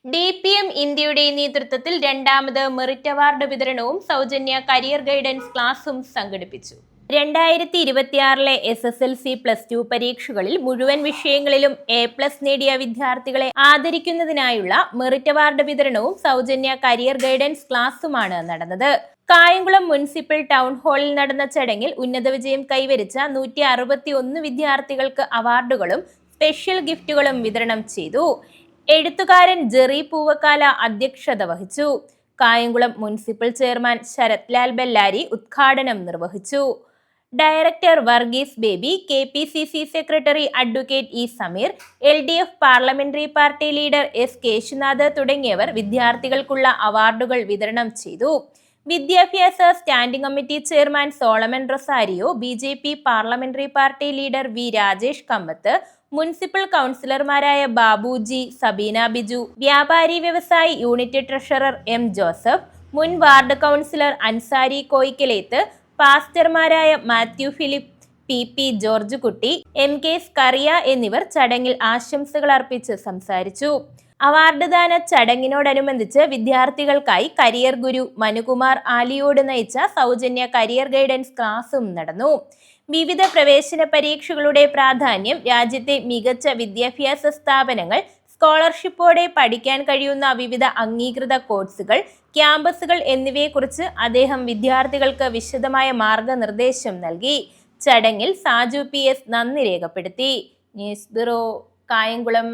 DPM ഇന്ത്യയുടെ നേതൃത്വത്തിൽ രണ്ടാമത് മെറിറ്റ് അവാർഡ് വിതരണവും സൗജന്യ കരിയർ ഗൈഡൻസ് ക്ലാസും സംഘടിപ്പിച്ചു. 2026 SSLC+2 പരീക്ഷകളിൽ മുഴുവൻ വിഷയങ്ങളിലും A+ നേടിയ വിദ്യാർത്ഥികളെ ആദരിക്കുന്നതിനായുള്ള മെറിറ്റ് അവാർഡ് വിതരണവും സൗജന്യ കരിയർ ഗൈഡൻസ് ക്ലാസുമാണ് നടന്നത്. കായംകുളം മുനിസിപ്പൽ ടൗൺ ഹാളിൽ നടന്ന ചടങ്ങിൽ ഉന്നത വിജയം കൈവരിച്ച 161 വിദ്യാർത്ഥികൾക്ക് അവാർഡുകളും സ്പെഷ്യൽ ഗിഫ്റ്റുകളും വിതരണം ചെയ്തു. എഴുത്തുകാരൻ ജെറി പൂവക്കാല അധ്യക്ഷത വഹിച്ചു. കായംകുളം മുനിസിപ്പൽ ചെയർമാൻ ശരത് ലാൽ ബെല്ലാരി ഉദ്ഘാടനം നിർവഹിച്ചു. Director Varghese Baby, KPCC secretary advocate E Sameer, LDF parliamentary party leader S Keshunath തുടങ്ങിയവർ വിദ്യാർത്ഥികൾക്കുള്ള അവാർഡുകൾ വിതരണം ചെയ്തു. വിദ്യാഭ്യാസ standing committee chairman Solomon Rosario, BJP parliamentary party leader V Rajesh Kambath, municipal കൗൺസിലർമാരായ ബാബുജി, സബീന ബിജു, വ്യാപാരി വ്യവസായി യൂണിറ്റ് ട്രഷറർ M ജോസഫ്, മുൻ വാർഡ് കൗൺസിലർ അൻസാരി കോയിക്കലേത്ത്, പാസ്റ്റർമാരായ മാത്യു ഫിലിപ്പ്, PP ജോർജ് കുട്ടി, MK സ്കറിയ എന്നിവർ ചടങ്ങിൽ ആശംസകൾ അർപ്പിച്ച് സംസാരിച്ചു. അവാർഡ് ദാന ചടങ്ങിനോടനുബന്ധിച്ച് വിദ്യാർത്ഥികൾക്കായി കരിയർ ഗുരു മനുകുമാർ ആലിയോട് നയിച്ച സൗജന്യ കരിയർ ഗൈഡൻസ് ക്ലാസും നടന്നു. വിവിധ പ്രവേശന പരീക്ഷകളുടെ പ്രാധാന്യം, രാജ്യത്തെ മികച്ച വിദ്യാഭ്യാസ സ്ഥാപനങ്ങൾ, സ്കോളർഷിപ്പോടെ പഠിക്കാൻ കഴിയുന്ന വിവിധ അംഗീകൃത കോഴ്സുകൾ, ക്യാമ്പസുകൾ എന്നിവയെക്കുറിച്ച് അദ്ദേഹം വിദ്യാർത്ഥികൾക്ക് വിശദമായ മാർഗനിർദ്ദേശം നൽകി. ചടങ്ങിൽ സാജു PS നന്ദി രേഖപ്പെടുത്തി. News bureau, Kayamkulam.